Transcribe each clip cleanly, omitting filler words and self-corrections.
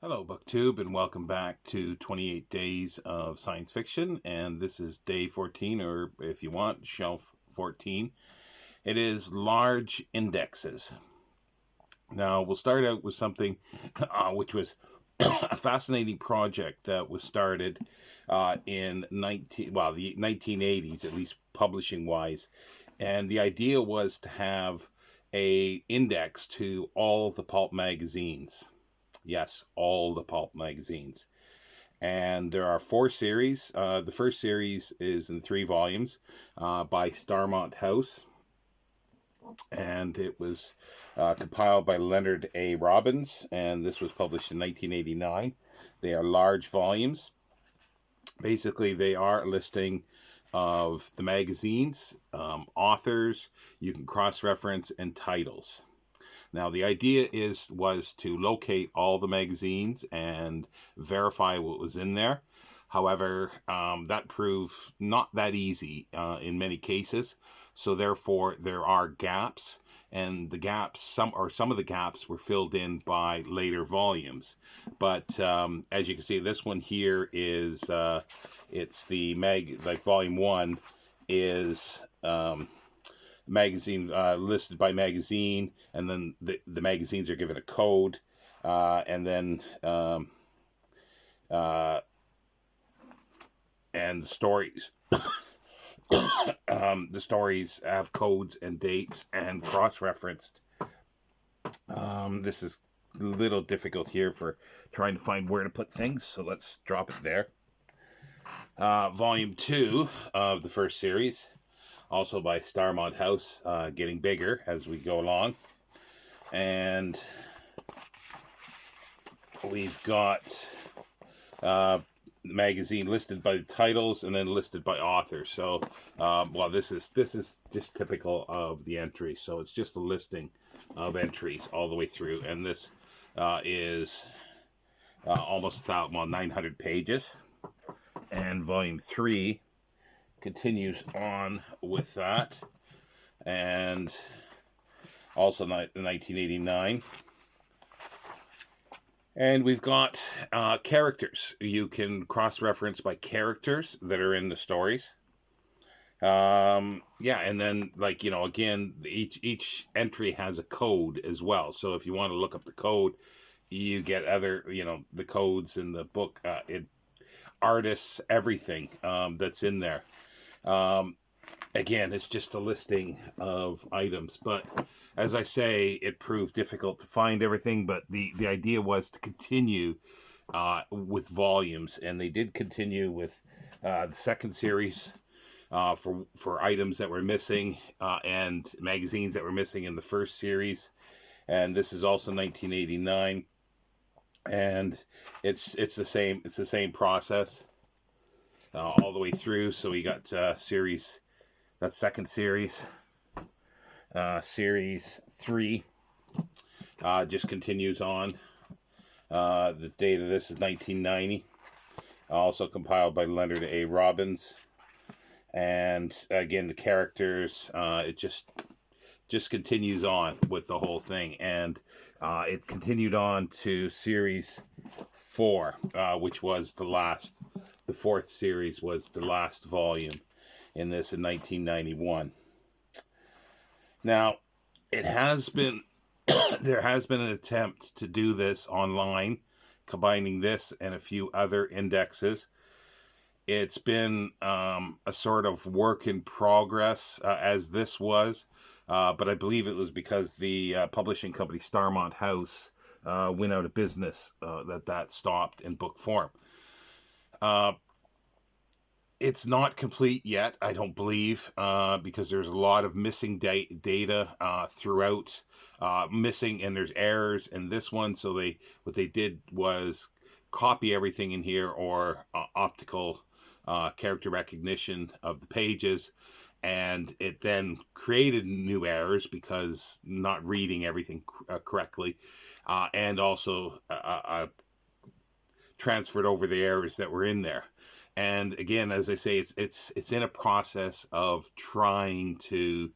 Hello, BookTube, and welcome back to 28 Days of Science Fiction. And this is day 14, or if you want, shelf 14. It is large indexes. Now, we'll start out with something which was a fascinating project that was started in the 1980s, at least publishing wise. And the idea was to have a index to all the pulp magazines. Yes, all the pulp magazines. And there are 4 series. The first series is in 3 volumes by Starmont House. And it was compiled by Leonard A. Robbins. And this was published in 1989. They are large volumes. Basically, they are a listing of the magazines, authors, you can cross-reference, and titles. Now, the idea was to locate all the magazines and verify what was in there. However, that proved not that easy in many cases. So therefore, there are gaps, and the gaps, some of the gaps were filled in by later volumes. But as you can see, this one here is it's the volume 1 is magazine listed by magazine, and then the magazines are given a code, and then and the stories the stories have codes and dates and cross-referenced. This is a little difficult here for trying to find where to put things, so let's drop it there. Volume 2 of the first series, also by Starmont House, getting bigger as we go along. And we've got the magazine listed by the titles and then listed by authors. So, well, this is just typical of the entry. So it's just a listing of entries all the way through. And this is almost 900 pages. And volume 3 continues on with that, and also 1989. And we've got characters. You can cross-reference by characters that are in the stories. Yeah, and then, like, again, each entry has a code as well. So if you want to look up the code, you get other, the codes in the book. Artists, everything that's in there. Again, it's just a listing of items, but as I say, it proved difficult to find everything, but the idea was to continue with volumes, and they did continue with the second series for items that were missing and magazines that were missing in the first series. And this is also 1989, and it's the same process all the way through. So we got series, that second series, series 3 just continues on. The date of this is 1990, also compiled by Leonard A. Robbins. And again, the characters, it just continues on with the whole thing. And it continued on to series 4, which was the 4th series was the last volume in this in 1991. Now, it has been there has been an attempt to do this online, combining this and a few other indexes. It's been a sort of work in progress, as this was, but I believe it was because the publishing company Starmont House went out of business that stopped in book form. It's not complete yet, I don't believe, because there's a lot of missing data throughout, missing, and there's errors in this one. So what they did was copy everything in here, or optical character recognition of the pages, and it then created new errors because not reading everything correctly, and also transferred over the errors that were in there. And again, as I say, it's in a process of trying to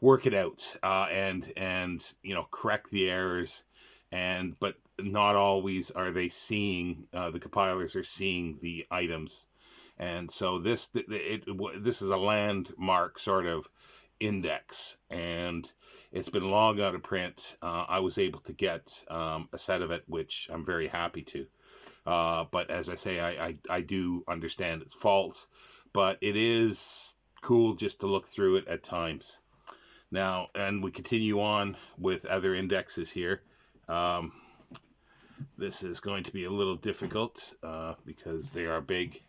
work it out, and correct the errors, but not always are they seeing, the compilers are seeing the items. And so this is a landmark sort of index, and it's been long out of print. I was able to get a set of it, which I'm very happy to. But as I say, I do understand its faults, but it is cool just to look through it at times. Now, and we continue on with other indexes here. This is going to be a little difficult because they are big.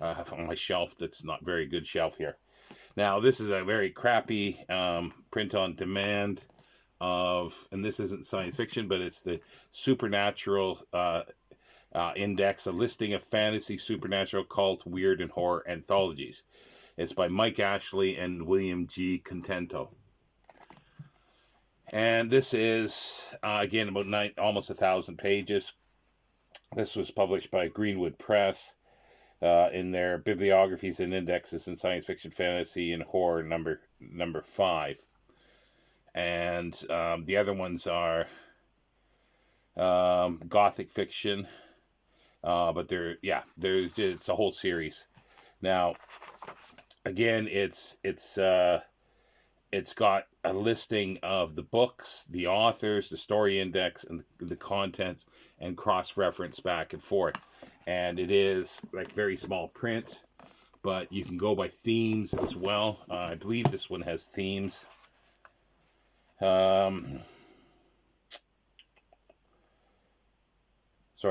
I have on my shelf that's not very good shelf here. Now, this is a very crappy print on demand of, and this isn't science fiction, but it's the Supernatural Index, a listing of fantasy, supernatural, cult, weird, and horror anthologies. It's by Mike Ashley and William G. Contento. And this is, again, about almost 1,000 pages. This was published by Greenwood Press in their Bibliographies and Indexes in Science Fiction, Fantasy, and Horror, number 5. And the other ones are Gothic Fiction, but it's a whole series. Now, again, it's got a listing of the books, the authors, the story index, and the contents, and cross-reference back and forth. And it is like very small print, but you can go by themes as well. I believe this one has themes. Sorry,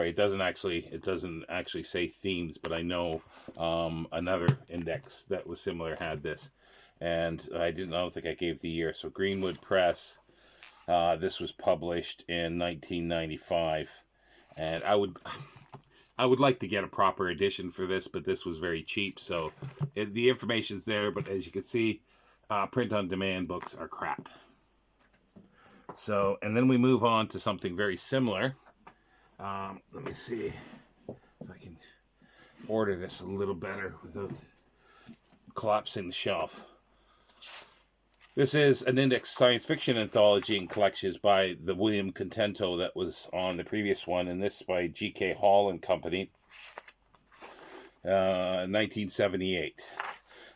it doesn't actually say themes, but I know another index that was similar had this. And I don't think I gave the year. So Greenwood Press, this was published in 1995. And I would like to get a proper edition for this, but this was very cheap. So the information's there, but as you can see, print-on-demand books are crap. So, and then we move on to something very similar. Let me see if I can order this a little better without collapsing the shelf. This is an index science fiction anthology and collections by the William Contento that was on the previous one, and this by G.K. Hall and Company, 1978.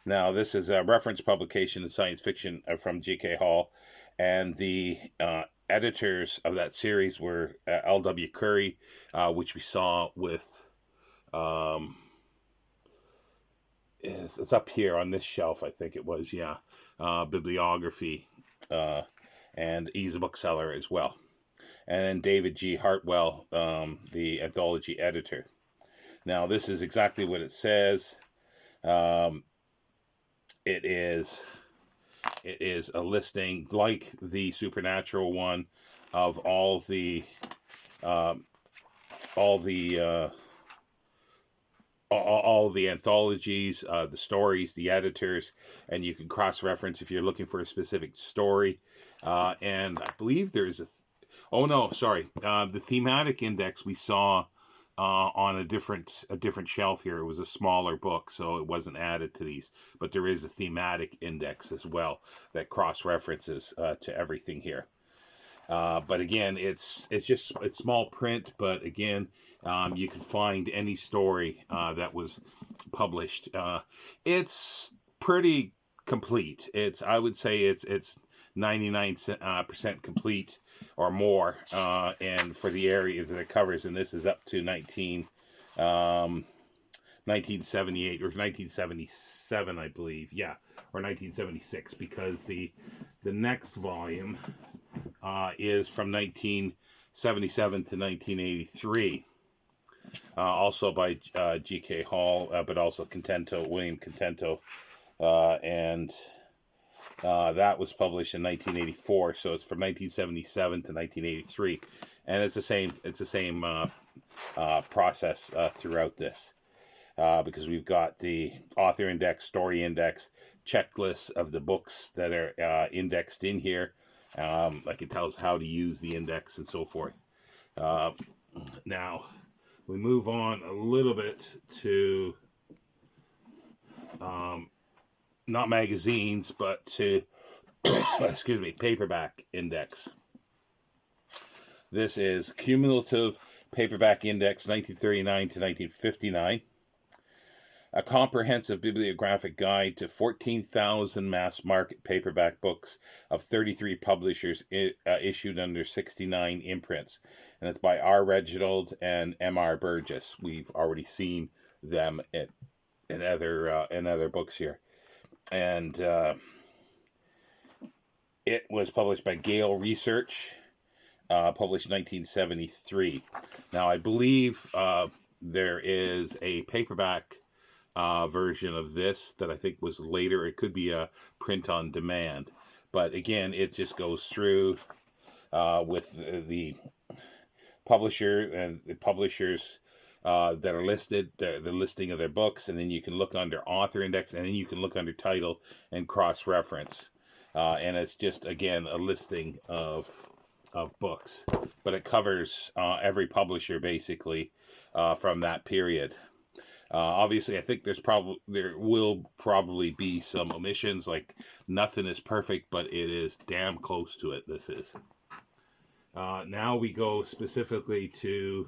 Now, this is a reference publication in science fiction from G.K. Hall, and the editors of that series were L.W. Curry, which we saw with... it's up here on this shelf, I think it was, yeah. Bibliography, and he's a bookseller as well. And then David G. Hartwell, the anthology editor. Now, this is exactly what it says. It is a listing, like the Supernatural one, of all the anthologies, the stories, the editors, and you can cross-reference if you're looking for a specific story. And I believe there's the thematic index we saw on a different shelf here. It was a smaller book, so it wasn't added to these. But there is a thematic index as well that cross-references to everything here. But again, it's small print, but again, you can find any story that was published. It's pretty complete. I would say it's 99% complete or more, and for the area that it covers, and this is up to 1978 or 1977, I believe, yeah, or 1976, because the next volume is from 1977 to 1983. Also by G.K. Hall, but also William Contento, and that was published in 1984. So it's from 1977 to 1983, and it's the same process throughout this, because we've got the author index, story index, checklists of the books that are indexed in here. Like it tells how to use the index and so forth. Now, we move on a little bit to not magazines, but to paperback index. This is Cumulative Paperback Index 1939 to 1959. A comprehensive bibliographic guide to 14,000 mass-market paperback books of 33 publishers issued under 69 imprints. And it's by R. Reginald and M.R. Burgess. We've already seen them in other books here. And it was published by Gale Research, published in 1973. Now, I believe there is a paperback version of this that I think was later. It could be a print on demand, but again, it just goes through with the publisher and the publishers that are listed, the listing of their books, and then you can look under author index, and then you can look under title and cross-reference, and it's just, again, a listing of books, but it covers every publisher basically from that period. Obviously, I think there will probably be some omissions, like nothing is perfect, but it is damn close to it. This is. Now we go specifically to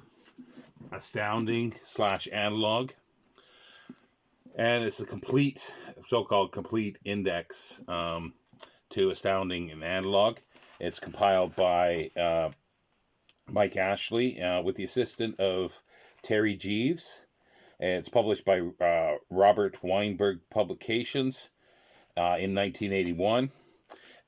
Astounding / Analog, and it's a complete, so-called complete index to Astounding and Analog. It's compiled by Mike Ashley with the assistance of Terry Jeeves. It's published by Robert Weinberg Publications in 1981.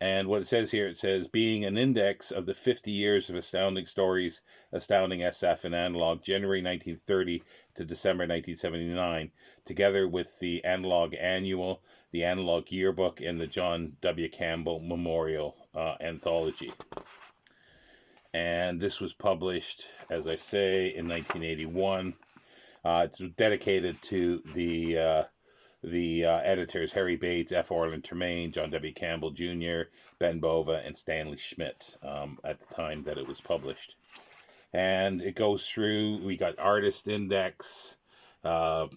And what it says here, it says, being an index of the 50 years of Astounding Stories, Astounding SF and Analog, January 1930 to December 1979, together with the Analog Annual, the Analog Yearbook, and the John W. Campbell Memorial Anthology. And this was published, as I say, in 1981. It's dedicated to the editors Harry Bates, F. Orland Tremaine, John W. Campbell Jr., Ben Bova, and Stanley Schmidt at the time that it was published. And it goes through, we got artist index, the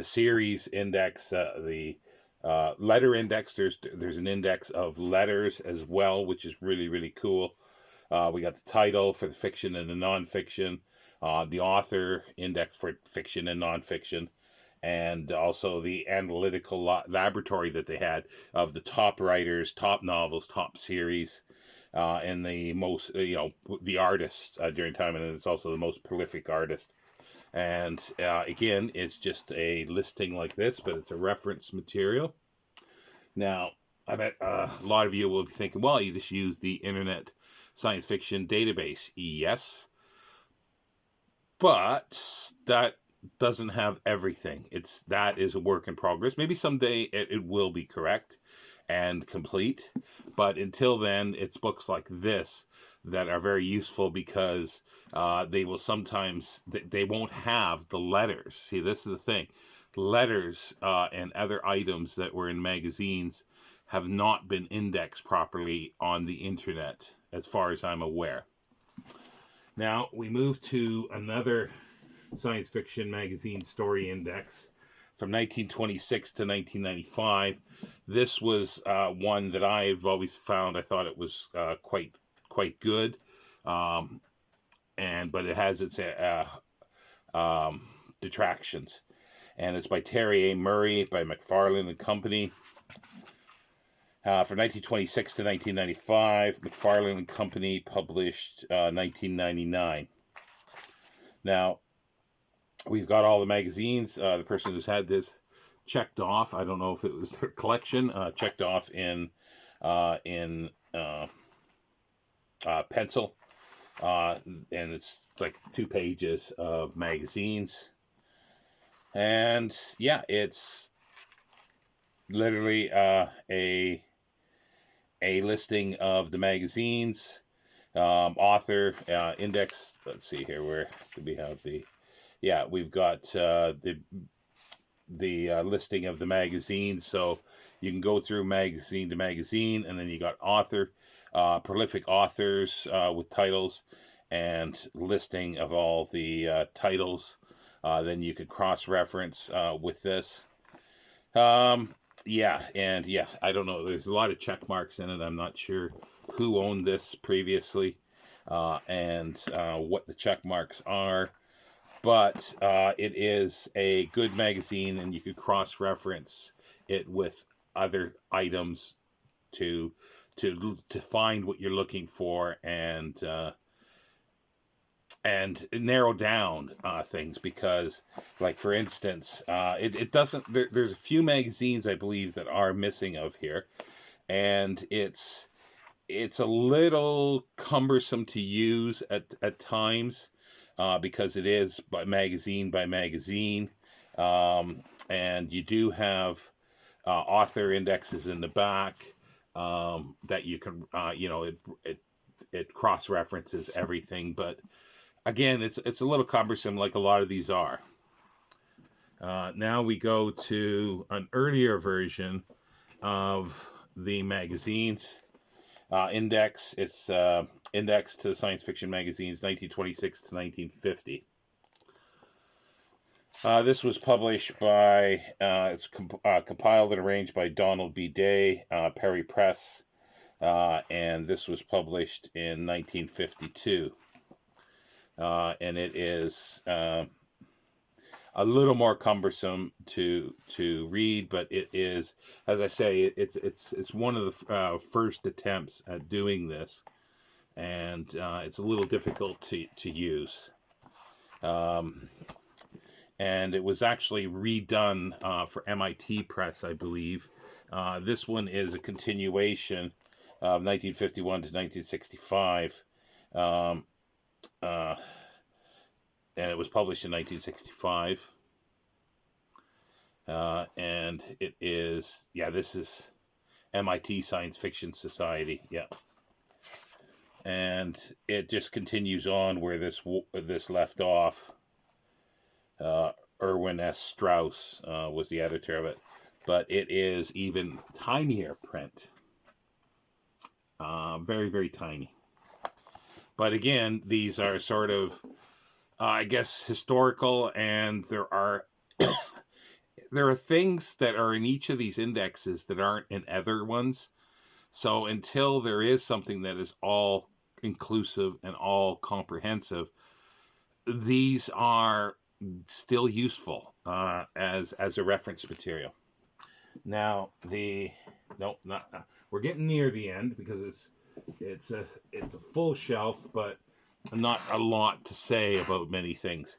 series index, the letter index. There's an index of letters as well, which is really, really cool. We got the title for the fiction and the nonfiction. The author index for fiction and nonfiction, and also the analytical laboratory that they had of the top writers, top novels, top series, and the most, the artists during time, and it's also the most prolific artist. And again, it's just a listing like this, but it's a reference material. Now, I bet a lot of you will be thinking, well, you just use the Internet Science Fiction Database. Yes. But that doesn't have everything. That is a work in progress. Maybe someday it will be correct and complete. But until then, it's books like this that are very useful because they will sometimes, they won't have the letters. See, this is the thing. Letters and other items that were in magazines have not been indexed properly on the internet, as far as I'm aware. Now, we move to another science fiction magazine story index from 1926 to 1995. This was one that I've always found, I thought it was quite good. But it has its detractions. And it's by Terry A. Murray, by McFarlane and Company. From 1926 to 1995, McFarlane and Company published 1999. Now, we've got all the magazines. The person who's had this checked off, I don't know if it was their collection, checked off in pencil. And it's like 2 pages of magazines. And yeah, it's literally a listing of the magazines, author, index. Let's see here, where do we have the, yeah, we've got the listing of the magazines. So you can go through magazine to magazine, and then you got author, prolific authors with titles, and listing of all the titles. Then you could cross-reference with this. Yeah, and I don't know. There's a lot of check marks in it. I'm not sure who owned this previously. and what the check marks are. But it is a good magazine, and you could cross-reference it with other items to find what you're looking for, and narrow down things. Because, like, for instance, it doesn't. There's a few magazines I believe that are missing of here, and it's a little cumbersome to use at times, because it is by magazine, and you do have author indexes in the back, that you can, it cross-references everything. But again, it's a little cumbersome, like a lot of these are. Now we go to an earlier version of the magazines. Index. It's Index to Science Fiction Magazines, 1926 to 1950. This was published by, it's compiled and arranged by Donald B. Day, Perry Press, and this was published in 1952. And it is a little more cumbersome to read, but it is, as I say, it's one of the first attempts at doing this, and it's a little difficult to use. And it was actually redone for MIT Press, I believe. This one is a continuation of 1951 to 1965. And it was published in 1965. And it is, this is MIT Science Fiction Society, and it just continues on where this left off. Erwin S. Strauss was the editor of it, but it is even tinier print, very, very tiny. But again, these are sort of, I guess, historical, and there are things that are in each of these indexes that aren't in other ones. So until there is something that is all inclusive and all comprehensive, these are still useful as a reference material. Now we're getting near the end, because it's a full shelf, but not a lot to say about many things.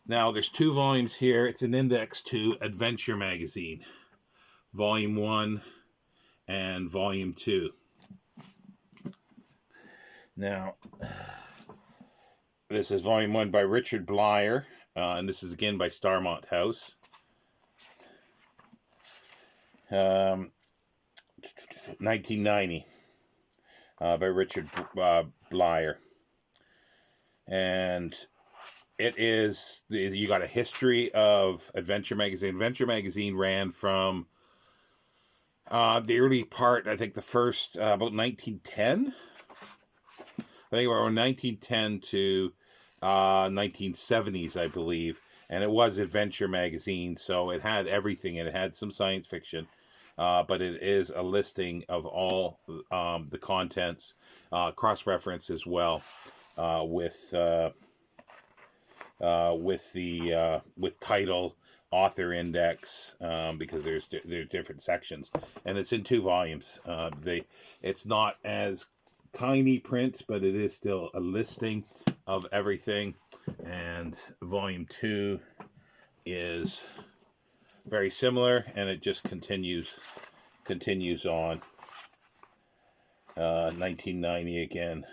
Now there's 2 volumes here. It's an index to Adventure Magazine, Volume 1 and Volume 2. Now, this is Volume 1 by Richard Blyer, and this is again by Starmont House. 1990, by Richard Blyer. And it is, you got a history of Adventure Magazine. Adventure Magazine ran from the early part, I think the first, about 1910. I think around 1910 to 1970s, I believe. And it was Adventure Magazine, so it had everything. It had some science fiction, but it is a listing of all the contents, cross-reference as well, with title, author index, because there's different sections, and it's in 2 volumes. It's not as tiny print, but it is still a listing of everything. And Volume 2 is very similar, and it just continues on. 1990 again.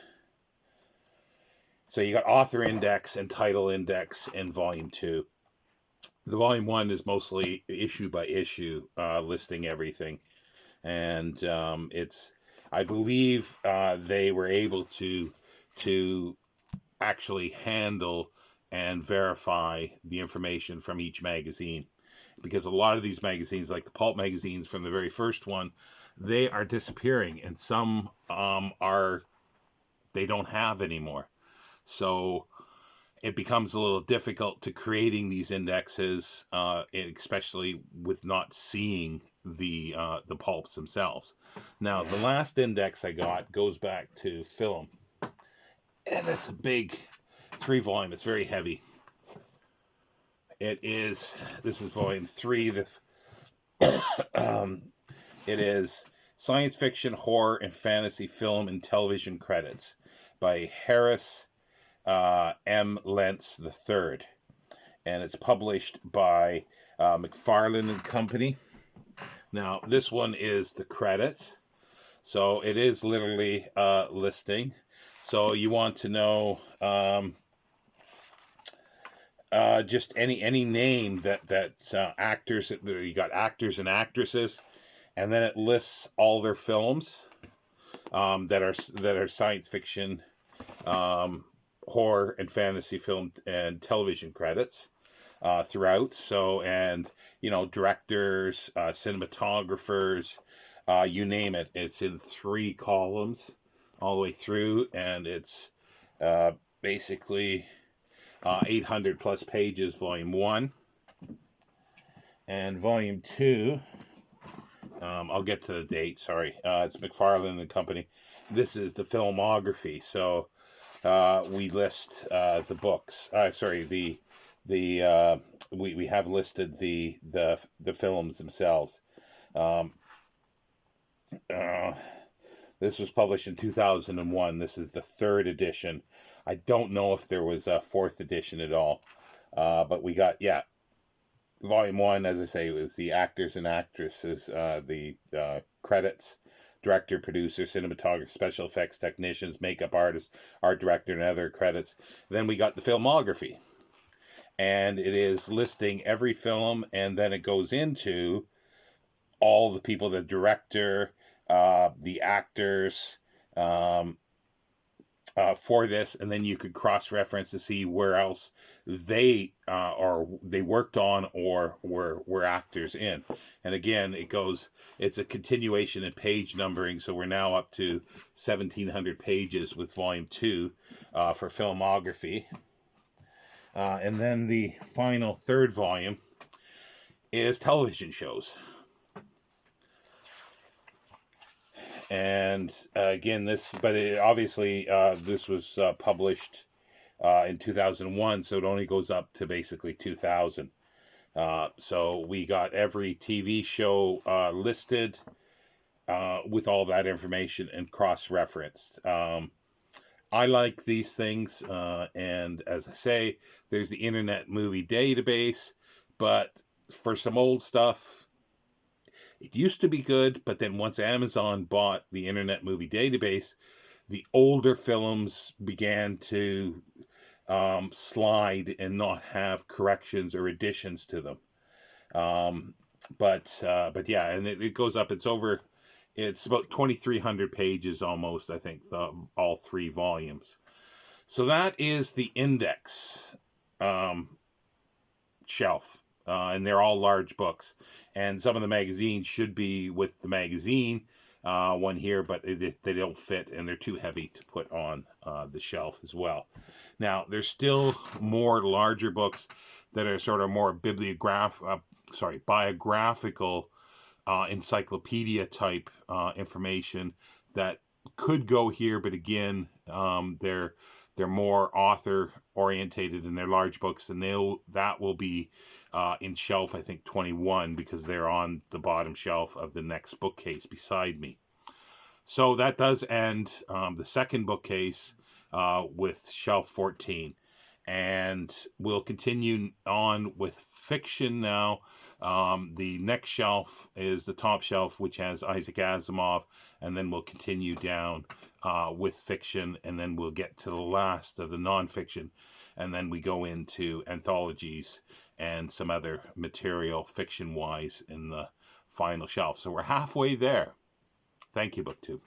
So you got author index and title index in Volume 2. The Volume 1 is mostly issue by issue, listing everything. And it's, I believe they were able to actually handle and verify the information from each magazine. Because a lot of these magazines, like the pulp magazines from the very first one, they are disappearing, and some they don't have anymore. So it becomes a little difficult to creating these indexes, especially with not seeing the pulps themselves. Now, the last index I got goes back to film, And it's a big 3-volume. It's very heavy. This is volume 3. It is Science Fiction, Horror, and Fantasy Film and Television Credits by Harris M. Lentz III. And it's published by McFarlane and Company. Now, this one is the credits. So it is literally listing. So you want to know just any name that's actors. You got actors and actresses, and then it lists all their films that are science fiction, horror, and fantasy film and television credits throughout. So, and directors, cinematographers, you name it. It's in 3 columns all the way through, and it's basically 800 plus pages, volume 1. And volume 2, I'll get to the date, sorry. It's McFarlane and Company. This is the filmography. So we list the books. We have listed the films themselves. This was published in 2001. This is the 3rd edition. I don't know if there was a 4th edition at all. But we got, volume 1, as I say, was the actors and actresses, the credits, director, producer, cinematographer, special effects technicians, makeup artists, art director, and other credits. Then we got the filmography. And it is listing every film, and then it goes into all the people, the director, the actors, for this, and then you could cross-reference to see where else they worked on or were actors in. And again, it's a continuation in page numbering, so we're now up to 1,700 pages with volume 2 for filmography. And then the final 3rd volume is television shows. And again, this was published in 2001, so it only goes up to basically 2000. So we got every TV show listed with all that information and cross-referenced. I like these things, and as I say, there's the Internet Movie Database, but for some old stuff, it used to be good, but then once Amazon bought the Internet Movie Database, the older films began to slide and not have corrections or additions to them. But yeah, and it goes up. It's about 2,300 pages almost, I think, all 3 volumes. So that is the index shelf. And they're all large books. And some of the magazines should be with the magazine one here, but they don't fit, and they're too heavy to put on the shelf as well. Now, there's still more larger books that are sort of more biographical encyclopedia type information that could go here, but again, they're more author orientated in their large books, and that will be in shelf, I think, 21, because they're on the bottom shelf of the next bookcase beside me. So that does end the second bookcase with shelf 14. And we'll continue on with fiction now. The next shelf is the top shelf, which has Isaac Asimov, and then we'll continue down with fiction, and then we'll get to the last of the nonfiction, and then we go into anthologies and some other material fiction-wise in the final shelf. So we're halfway there. Thank you, BookTube.